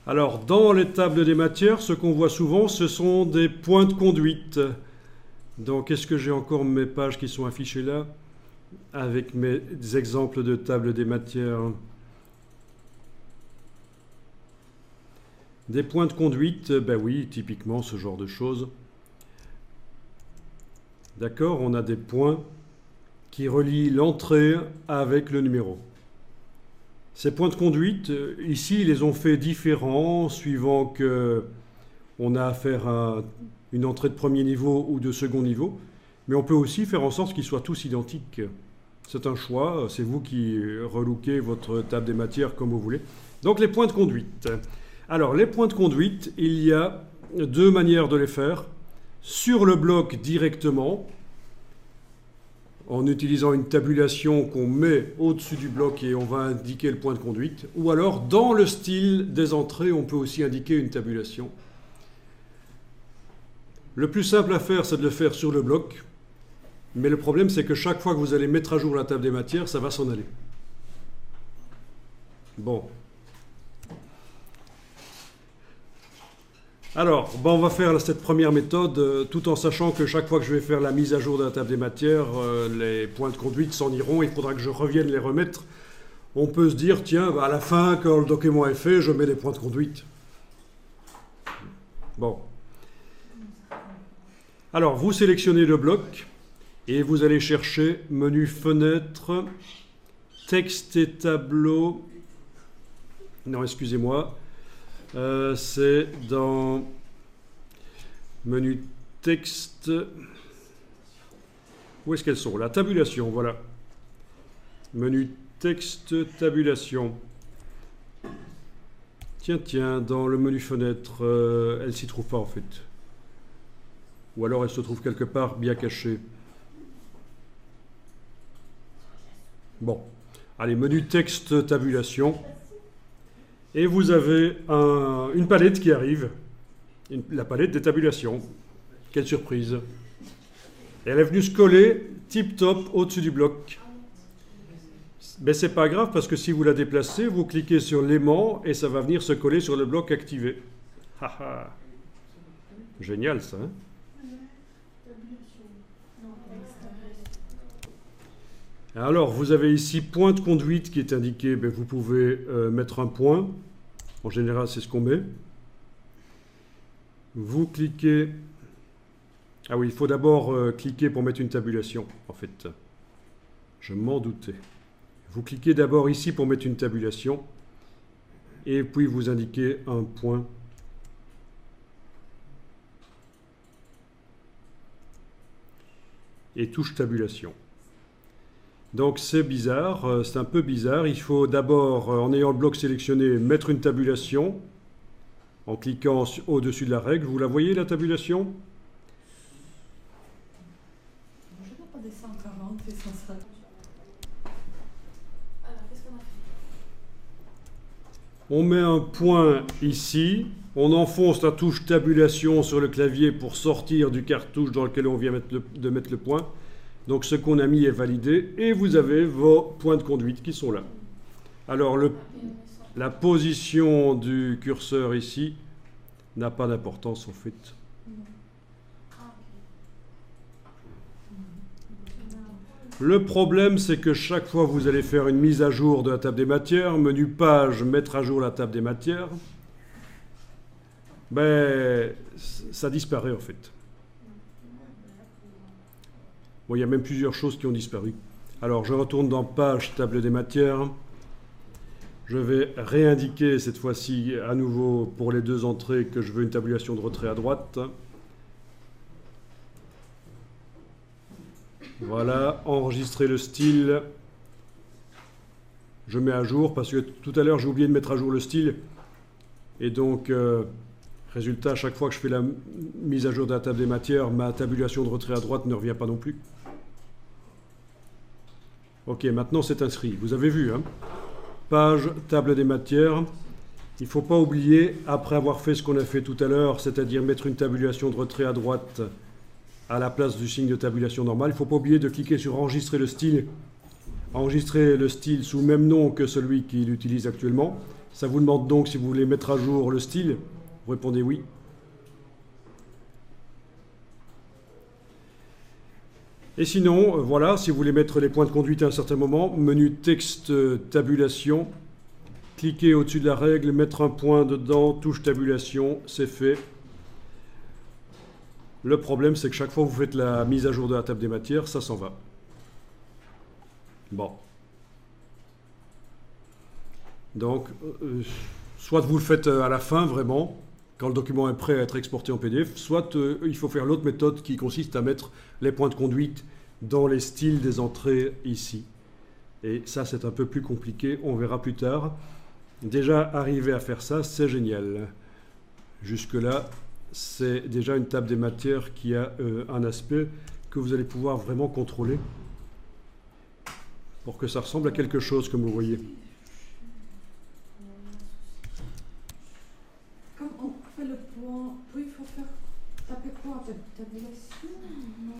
Alors, dans les tables des matières, ce qu'on voit souvent, ce sont des points de conduite. Donc, est-ce que j'ai encore mes pages qui sont affichées là, avec mes exemples de tables des matières? Des points de conduite, ben oui, typiquement ce genre de choses. D'accord, on a des points qui relient l'entrée avec le numéro. Ces points de conduite, ici, ils les ont fait différents suivant qu'on a affaire à une entrée de premier niveau ou de second niveau, mais on peut aussi faire en sorte qu'ils soient tous identiques. C'est un choix, c'est vous qui relookez votre table des matières comme vous voulez. Donc les points de conduite. Alors les points de conduite, il y a deux manières de les faire. Sur le bloc directement, en utilisant une tabulation qu'on met au-dessus du bloc et on va indiquer le point de conduite, ou alors dans le style des entrées, on peut aussi indiquer une tabulation. Le plus simple à faire, c'est de le faire sur le bloc, mais le problème, c'est que chaque fois que vous allez mettre à jour la table des matières, ça va s'en aller. Bon. Alors, on va faire cette première méthode tout en sachant que chaque fois que je vais faire la mise à jour de la table des matières, les points de conduite s'en iront, il faudra que je revienne les remettre. On peut se dire, tiens, à la fin, quand le document est fait, je mets les points de conduite. Bon. Alors, vous sélectionnez le bloc et vous allez chercher menu fenêtre, texte et tableau. Non, excusez-moi. C'est dans menu texte. Où est-ce qu'elles sont? La tabulation, voilà. Menu texte, tabulation. Tiens, dans le menu fenêtre, elle s'y trouve pas en fait. Ou alors elle se trouve quelque part bien cachée. Bon. Allez, menu texte, tabulation. Et vous avez une palette qui arrive, la palette des tabulations. Quelle surprise! Et elle est venue se coller tip-top au-dessus du bloc. Mais c'est pas grave parce que si vous la déplacez, vous cliquez sur l'aimant et ça va venir se coller sur le bloc activé. Haha! Génial ça, hein? Alors, vous avez ici point de conduite qui est indiqué. Ben, vous pouvez mettre un point. En général, c'est ce qu'on met. Vous cliquez. Ah oui, il faut d'abord cliquer pour mettre une tabulation, en fait. Je m'en doutais. Vous cliquez d'abord ici pour mettre une tabulation. Et puis, vous indiquez un point. Et touche tabulation. Donc c'est bizarre, c'est un peu bizarre. Il faut d'abord, en ayant le bloc sélectionné, mettre une tabulation en cliquant au-dessus de la règle. Vous la voyez, la tabulation? Je n'ai pas des 140 et 150. On met un point ici, on enfonce la touche tabulation sur le clavier pour sortir du cartouche dans lequel on vient de mettre le point. Donc ce qu'on a mis est validé et vous avez vos points de conduite qui sont là. Alors la position du curseur ici n'a pas d'importance en fait. Le problème c'est que chaque fois que vous allez faire une mise à jour de la table des matières, menu page, mettre à jour la table des matières, ben ça disparaît en fait. Bon, il y a même plusieurs choses qui ont disparu. Alors, je retourne dans page table des matières. Je vais réindiquer cette fois-ci à nouveau pour les deux entrées que je veux une tabulation de retrait à droite. Voilà, enregistrer le style. Je mets à jour parce que tout à l'heure j'ai oublié de mettre à jour le style. Et donc, résultat, à chaque fois que je fais la mise à jour de la table des matières, ma tabulation de retrait à droite ne revient pas non plus. Ok, maintenant c'est inscrit. Vous avez vu, hein? Page, table des matières. Il ne faut pas oublier, après avoir fait ce qu'on a fait tout à l'heure, c'est-à-dire mettre une tabulation de retrait à droite à la place du signe de tabulation normale, il ne faut pas oublier de cliquer sur enregistrer le style. Enregistrer le style sous le même nom que celui qu'il utilise actuellement. Ça vous demande donc si vous voulez mettre à jour le style. Vous répondez oui. Et sinon, voilà, si vous voulez mettre les points de conduite à un certain moment, menu texte tabulation, cliquez au-dessus de la règle, mettre un point dedans, touche tabulation, c'est fait. Le problème, c'est que chaque fois que vous faites la mise à jour de la table des matières, ça s'en va. Bon. Donc, soit vous le faites à la fin, vraiment, quand le document est prêt à être exporté en PDF, soit il faut faire l'autre méthode qui consiste à mettre les points de conduite dans les styles des entrées ici. Et ça, c'est un peu plus compliqué, on verra plus tard. Déjà, arriver à faire ça, c'est génial. Jusque-là, c'est déjà une table des matières qui a un aspect que vous allez pouvoir vraiment contrôler pour que ça ressemble à quelque chose, comme vous voyez. Comme on fait le point, oui, il faut faire taper quoi? Tabulation?